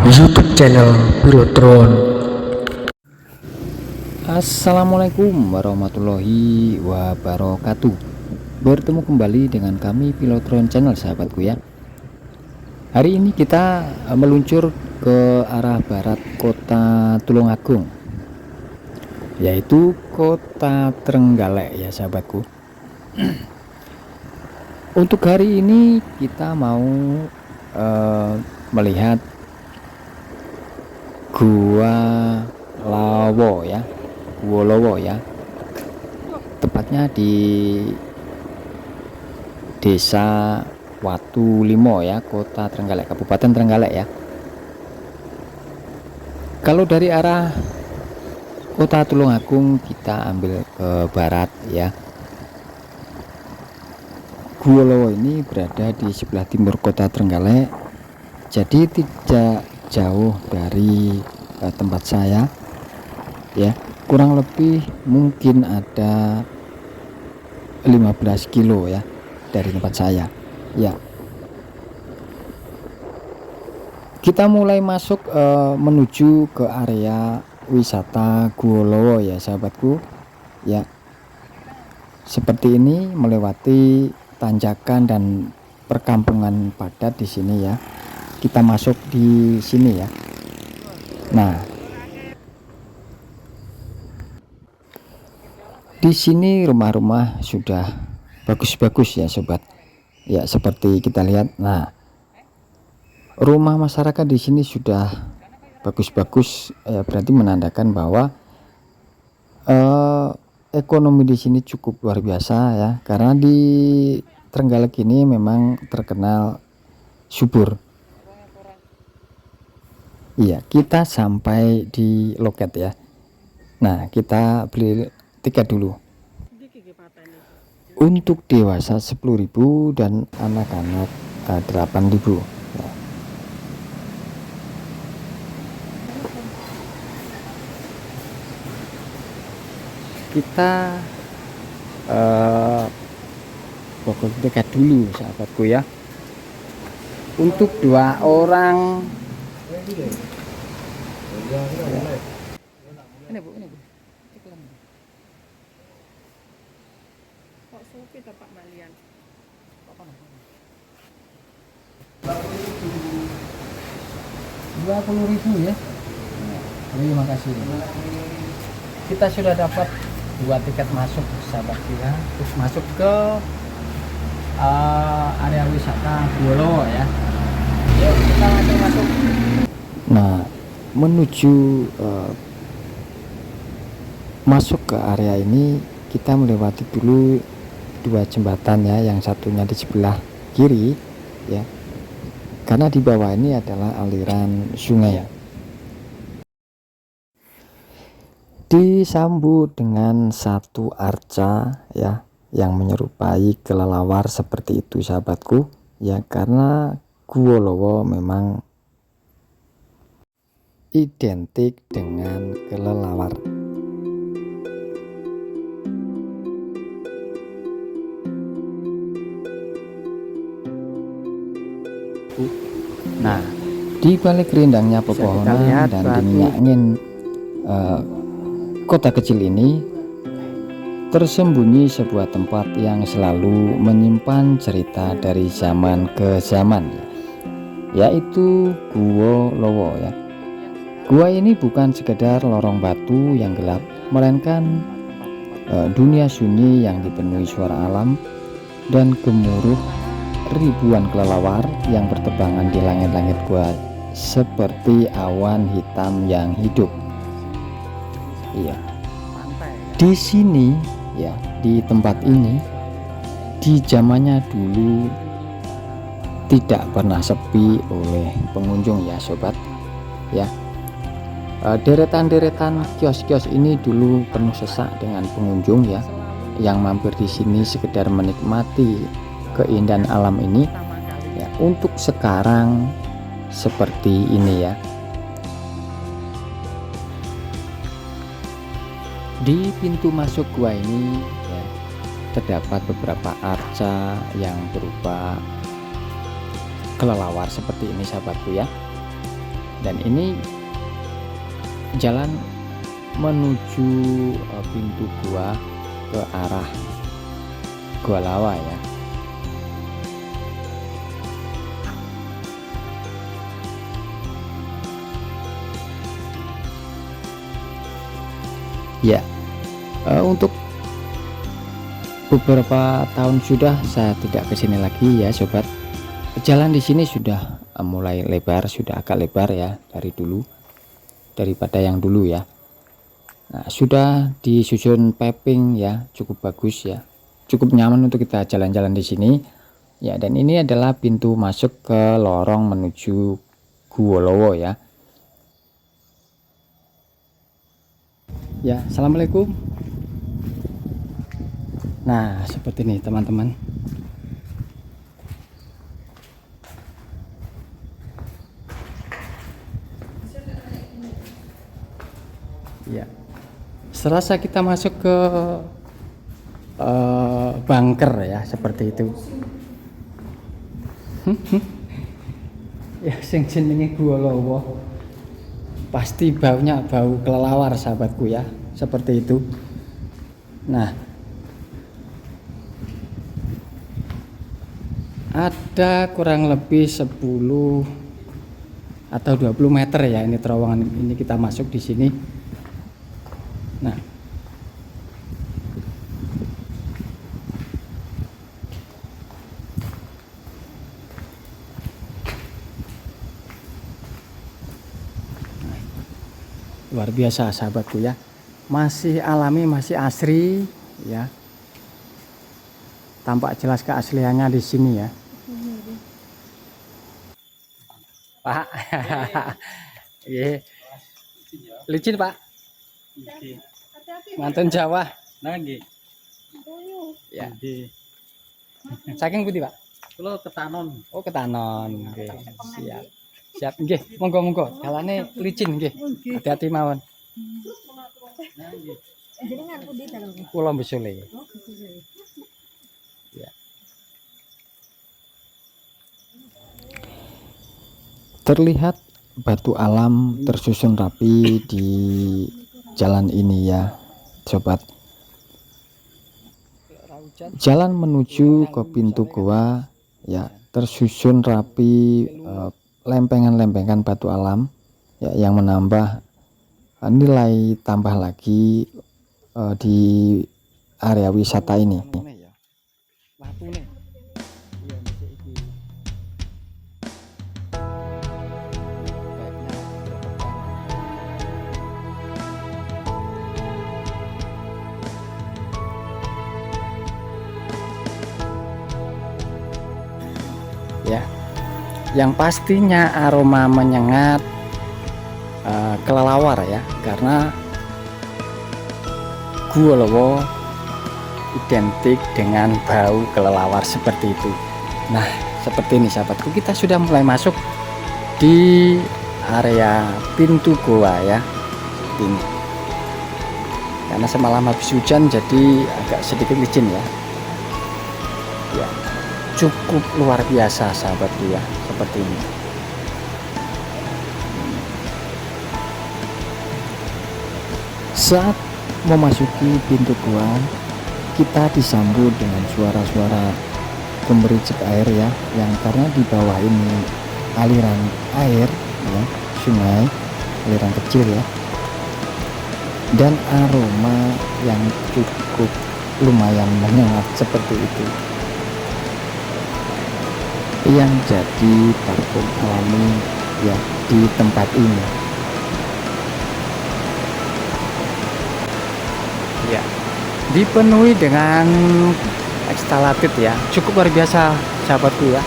YouTube channel Pilotron. Assalamualaikum warahmatullahi wabarakatuh. Bertemu kembali dengan kami Pilotron Channel, sahabatku ya. Hari ini kita meluncur ke arah barat kota Tulungagung, yaitu kota Trenggalek ya sahabatku. Untuk hari ini kita mau melihat Gua Lawo ya, Gua Lawo ya, tepatnya di Desa Watu Limo ya, Kota Trenggalek, Kabupaten Trenggalek ya. Kalau dari arah Kota Tulungagung kita ambil ke barat ya. Gua Lawo ini berada di sebelah timur Kota Trenggalek, jadi tidak jauh dari tempat saya ya, kurang lebih mungkin ada 15 kilo ya dari tempat saya ya. Kita mulai masuk menuju ke area wisata Gua Lawo ya sahabatku ya. Seperti ini, melewati tanjakan dan perkampungan padat di sini ya. Kita masuk di sini ya. Nah, di sini rumah-rumah sudah bagus-bagus ya sobat. Ya, seperti kita lihat. Nah, rumah masyarakat di sini sudah bagus-bagus ya, berarti menandakan bahwa ekonomi di sini cukup luar biasa ya, karena di Trenggalek ini memang terkenal subur. Iya, kita sampai di loket ya. Nah, kita beli tiket dulu. Untuk dewasa 10.000 dan anak-anak 8.000 ya. Kita pokok tiket dulu sahabatku ya. Untuk 2 orang ya. Ini bu, iklan. Kok suki to Pak Malian? 20.000 ya. Terima kasih. Kita sudah dapat 2 tiket masuk sahabat ya, terus masuk ke area wisata Gua Lawo ya. Yuk kita langsung masuk. Nah, menuju masuk ke area ini kita melewati dulu 2 jembatan ya, yang satunya di sebelah kiri ya, karena di bawah ini adalah aliran sungai ya. Disambut dengan satu arca ya, yang menyerupai kelelawar seperti itu sahabatku ya, karena Gua Lawo memang identik dengan kelelawar. Nah, di balik rindangnya pepohonan dan dinginnya angin kota kecil ini tersembunyi sebuah tempat yang selalu menyimpan cerita dari zaman ke zaman ya, yaitu Gua Lawo ya. Gua ini bukan sekedar lorong batu yang gelap, melainkan dunia sunyi yang dipenuhi suara alam dan gemuruh ribuan kelelawar yang berterbangan di langit-langit gua seperti awan hitam yang hidup. Iya. Di sini ya, di tempat ini di zamannya dulu tidak pernah sepi oleh pengunjung ya sobat ya. Deretan-deretan kios-kios ini dulu penuh sesak dengan pengunjung ya, yang mampir di sini sekedar menikmati keindahan alam ini ya. Untuk sekarang seperti ini ya. Di pintu masuk gua ini ya, terdapat beberapa arca yang berupa kelelawar seperti ini sahabatku ya. Dan ini jalan menuju pintu gua ke arah Gua Lawa ya. Ya, untuk beberapa tahun sudah saya tidak kesini lagi ya sobat. Jalan di sini sudah mulai lebar, sudah agak lebar ya dari dulu, daripada yang dulu ya. Nah, sudah disusun paving ya, cukup bagus ya, cukup nyaman untuk kita jalan-jalan di sini ya. Dan ini adalah pintu masuk ke lorong menuju Guwo Lowo ya. Ya, assalamualaikum. Nah, seperti ini teman-teman. Ya, serasa kita masuk ke bunker ya, seperti itu. Ya, sing jenenge Guwo Lowo. Pasti baunya bau kelelawar sahabatku ya, seperti itu. Nah, ada kurang lebih 10 atau 20 meter ya ini terowongan ini kita masuk di sini. Nah, luar biasa sahabatku ya, masih alami, masih asri ya, tampak jelas keasliannya di sini ya Pak. Licin Pak, mantan Jawa Nggih. ya. Saking putih Pak. Kula Ketanon. Oh, Ketanon. Nggih, siap. Siap nggih, monggo-monggo. Dalane licin nggih. Hati-hati mawon. Jenengan pundi dalem? Kula Besule. Ya. Terlihat batu alam tersusun rapi di jalan ini ya, sobat. Jalan menuju ke pintu gua ya, tersusun rapi, lempengan-lempengan batu alam ya, yang menambah nilai tambah lagi di area wisata ini. Ya, yang pastinya aroma menyengat, kelelawar ya, karena Guwo Lowo identik dengan bau kelelawar seperti itu. Nah, seperti ini sahabatku, kita sudah mulai masuk di area pintu goa ya, ini karena semalam habis hujan jadi agak sedikit licin ya. Ya, cukup luar biasa sahabatku ya, seperti ini. Saat memasuki pintu gua, kita disambut dengan suara-suara gemericik air ya, yang karena di bawah ini aliran air ya, sungai, aliran kecil ya, dan aroma yang cukup lumayan menyengat seperti itu, yang jadi parfum alami ya di tempat ini. Ya, dipenuhi dengan ekstalatit ya, cukup luar biasa sahabatku ya.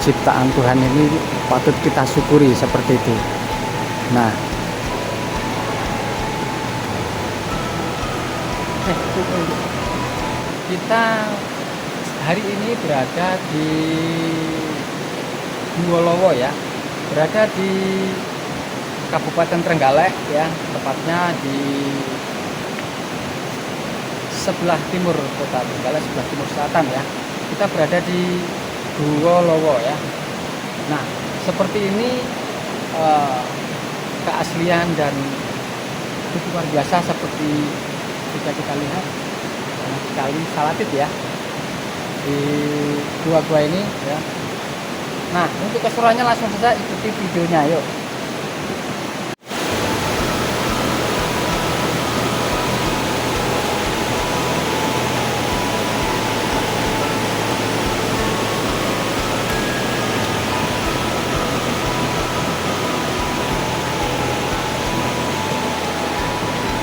Ciptaan Tuhan ini patut kita syukuri seperti itu. Nah, kita hari ini berada di Guwo Lowo ya, berada di Kabupaten Trenggalek ya, tepatnya di sebelah timur kota Trenggalek, sebelah timur selatan ya. Kita berada di Guwo Lowo ya. Nah, seperti ini eh, keaslian dan begitu luar biasa seperti bisa kita lihat banyak sekali stalaktit ya di gua-gua ini ya. Nah, untuk keseruannya langsung saja ikuti videonya, yuk.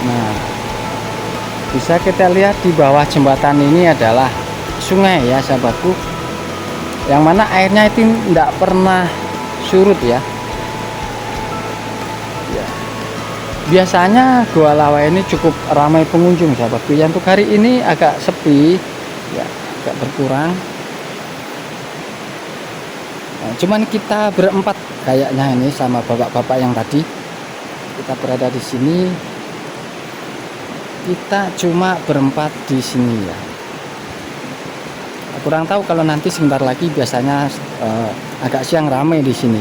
Nah, bisa kita lihat di bawah jembatan ini adalah sungai ya sahabatku, yang mana airnya itu tidak pernah surut ya. Biasanya Gua Lawa ini cukup ramai pengunjung sahabatku. Yang untuk hari ini agak sepi ya, agak berkurang. Nah, cuman kita berempat kayaknya ini sama bapak-bapak yang tadi kita berada di sini. Kita cuma berempat di sini ya. Kurang tahu kalau nanti sebentar lagi, biasanya agak siang ramai di sini.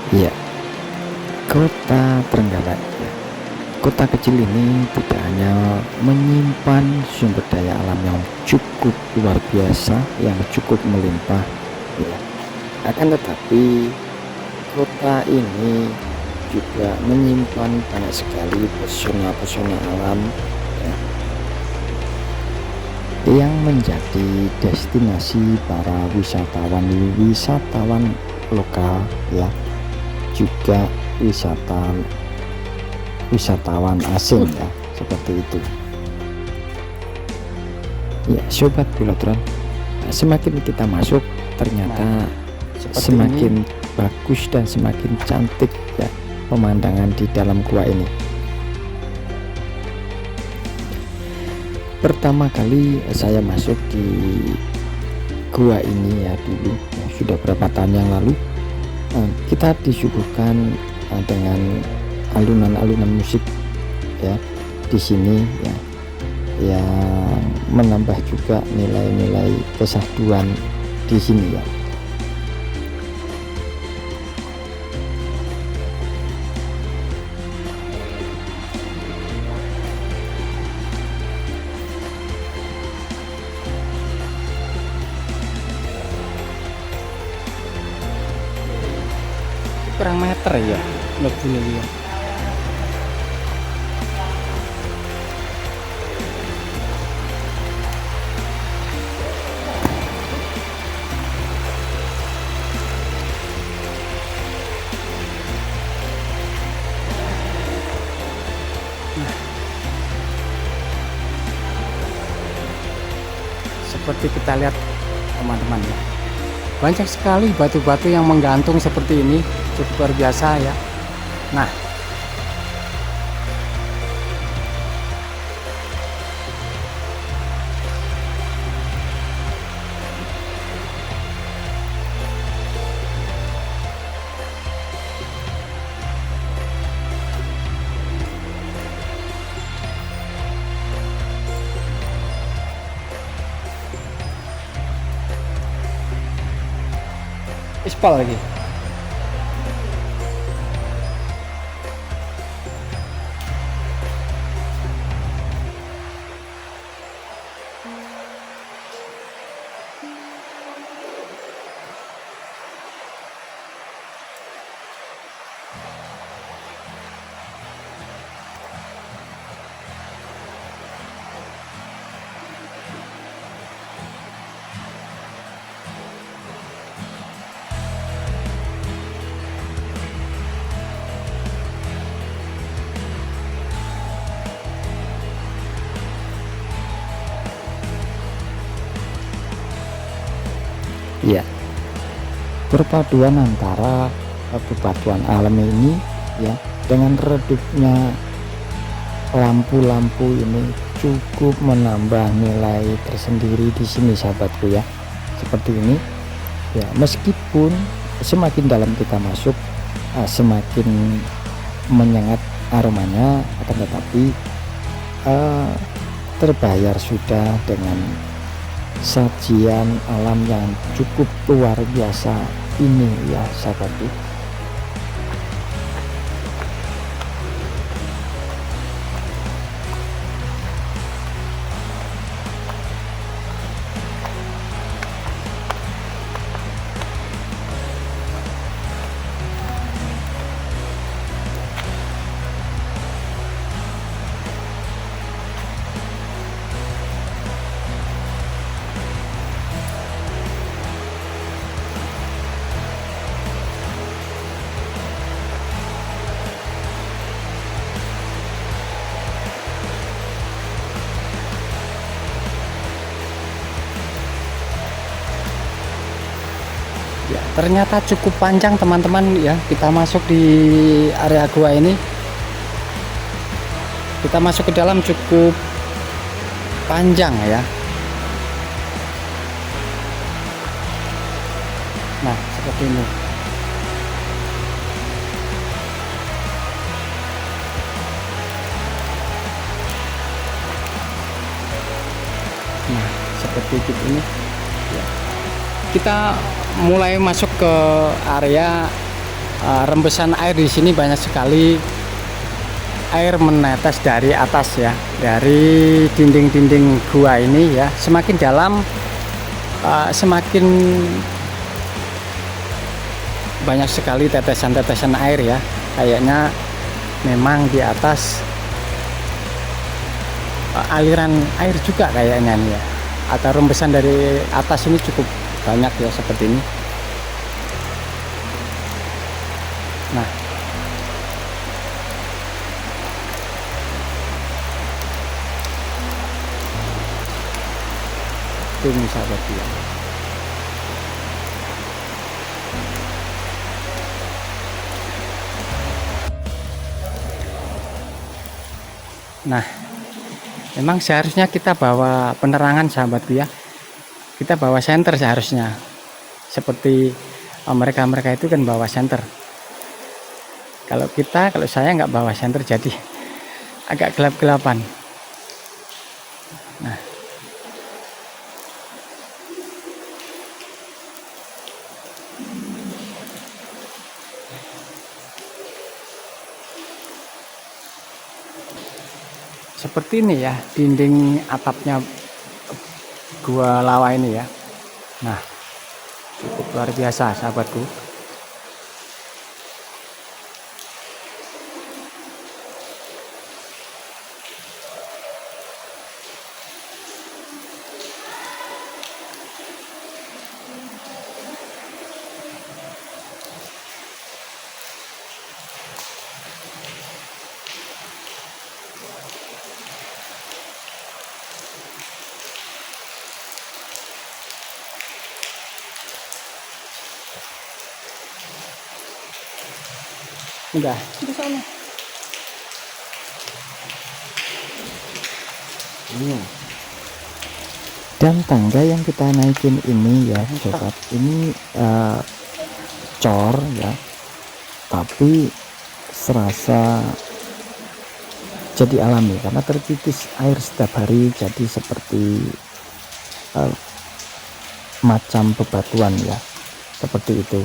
Ya, Kota Trenggalek ya. Kota kecil ini tidak hanya menyimpan sumber daya alam yang cukup luar biasa, yang cukup melimpah ya. Akan tetapi kota ini juga menyimpan banyak sekali pesona-pesona alam ya, yang menjadi destinasi para wisatawan lokal ya, juga wisatawan asing ya, seperti itu ya sobat Pilotron. Semakin kita masuk ternyata semakin bagus dan semakin cantik ya pemandangan di dalam gua ini. Pertama kali saya masuk di gua ini ya dulu ya, sudah berapa tahun yang lalu, kita disuguhkan dengan alunan-alunan musik ya di sini ya, yang menambah juga nilai-nilai kesahduan di sini ya. Kurang meter ya lebih ya. Seperti kita lihat teman-teman ya, banyak sekali batu-batu yang menggantung seperti ini, cukup luar biasa ya. Nah, ispal lagi. Ya, perpaduan antara bebatuan alam ini ya dengan redupnya lampu-lampu ini cukup menambah nilai tersendiri di sini sahabatku ya. Seperti ini ya, meskipun semakin dalam kita masuk semakin menyengat aromanya, akan tetapi terbayar sudah dengan sajian alam yang cukup luar biasa ini ya sahabatku. Ya, ternyata cukup panjang teman-teman ya. Kita masuk di area gua ini, kita masuk ke dalam cukup panjang ya. Nah, seperti ini. Nah, seperti ini ya. Kita mulai masuk ke area rembesan air. Di sini banyak sekali air menetes dari atas ya, dari dinding-dinding gua ini ya. Semakin dalam semakin banyak sekali tetesan-tetesan air ya. Kayaknya memang di atas aliran air juga kayaknya nih ya, atau rembesan dari atas ini cukup banyak ya seperti ini. Nah, ini sahabat ya. Nah, memang seharusnya kita bawa penerangan sahabatku ya. Kita bawa senter seharusnya. Seperti mereka-mereka itu kan bawa senter. Kalau saya nggak bawa senter, jadi agak gelap-gelapan. Nah, seperti ini ya dinding atapnya gua lawa ini ya. Nah, cukup luar biasa sahabatku. Udah Di sana. Dan tangga yang kita naikin ini ya sobat, ini cor ya, tapi serasa jadi alami karena tertitis air setiap hari, jadi seperti macam bebatuan ya, seperti itu.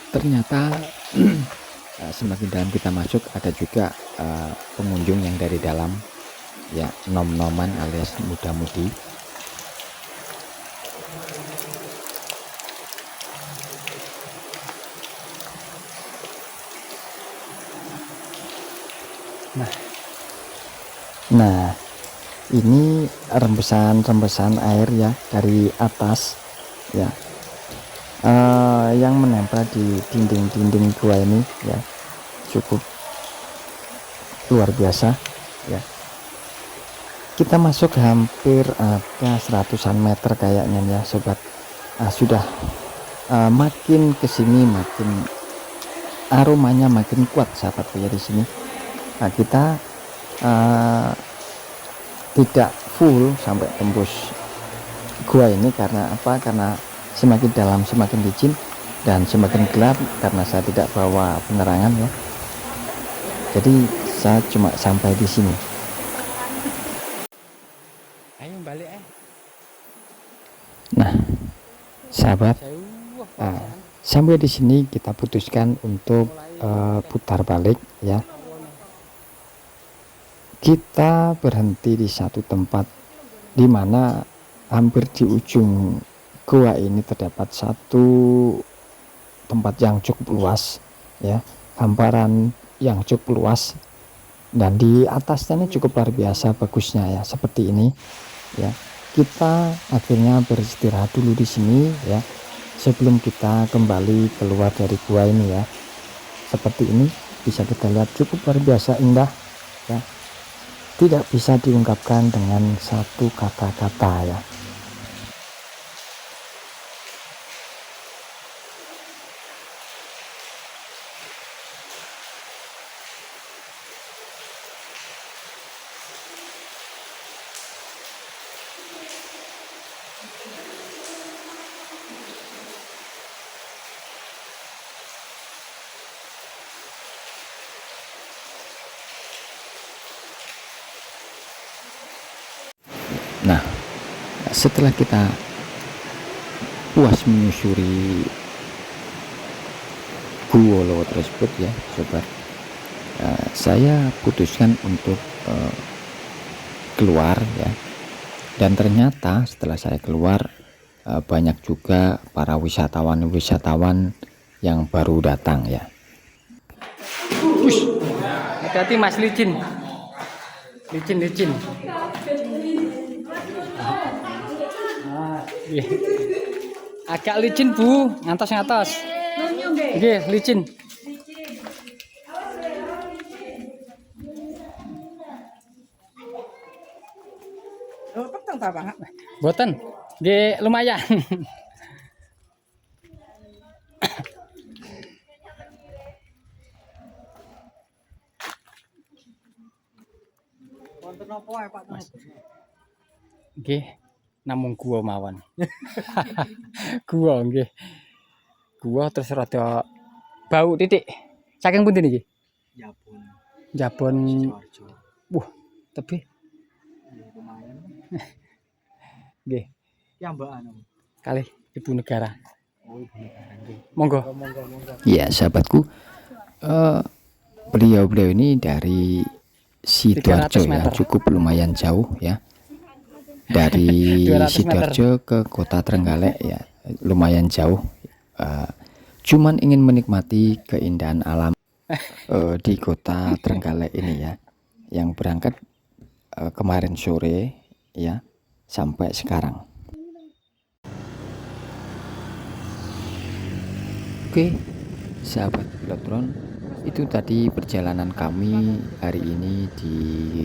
Ternyata semakin dalam kita masuk ada juga pengunjung yang dari dalam ya, nom-noman alias muda-mudi. Nah, ini rembesan air ya dari atas ya, yang menempel di dinding-dinding gua ini ya, cukup luar biasa ya. kita masuk hampir ada 100-an meter kayaknya ya sobat. Sudah makin kesini makin aromanya makin kuat sahabatku ya di sini. Kita tidak full sampai tembus gua ini karena apa? Karena semakin dalam semakin licin dan semakin gelap karena saya tidak bawa penerangan ya. Jadi saya cuma sampai di sini. Ayo balik Nah, sahabat, sampai di sini kita putuskan untuk putar balik ya. Kita berhenti di satu tempat di mana hampir di ujung gua ini terdapat satu tempat yang cukup luas ya, hamparan yang cukup luas, dan di atasnya ini cukup luar biasa bagusnya ya, seperti ini ya. Kita akhirnya beristirahat dulu di sini ya sebelum kita kembali keluar dari gua ini ya. Seperti ini bisa kita lihat, cukup luar biasa indah ya, tidak bisa diungkapkan dengan satu kata-kata ya. Nah, setelah kita puas menyusuri Gua Lowo tersebut ya sobat, saya putuskan untuk keluar ya. Dan ternyata setelah saya keluar, banyak juga para wisatawan yang baru datang ya. hati-hati mas, licin. Agak licin bu, ngatos. Oke, licin. Petang Bapak. Boten, nggih lumayan. Wonten apa wae Pak? Nggih, namung gua mawon. Gua nggih. Gua terus rada bau titik. Saking pundi niki? Jabon. Wah, tebih. Lumayan. Nggih. Ya Mbak anu. Kalih Ibu Negara. Oh, Ibu Negara nggih. Monggo. Ya sahabatku, beliau ini dari Sidoarjo 300 ya, meter. cukup lumayan jauh ya. Dari 200 meter. Sidoarjo ke kota Trenggalek ya, lumayan jauh. Cuman ingin menikmati keindahan alam di kota Trenggalek ini ya, yang berangkat kemarin sore ya sampai sekarang. Oke, sahabat Pilotron, itu tadi perjalanan kami hari ini di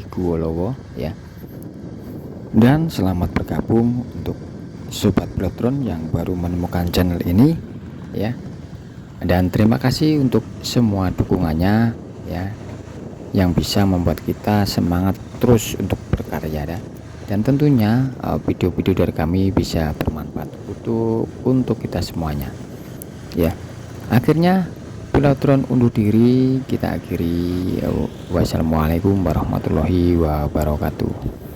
Gua Lowo ya. Dan selamat bergabung untuk sobat Pilotron yang baru menemukan channel ini ya. Dan terima kasih untuk semua dukungannya ya, yang bisa membuat kita semangat terus untuk berkarya ya. Dan tentunya video-video dari kami bisa bermanfaat untuk kita semuanya ya. Akhirnya Pilotron undur diri, kita akhiri. Wassalamualaikum warahmatullahi wabarakatuh.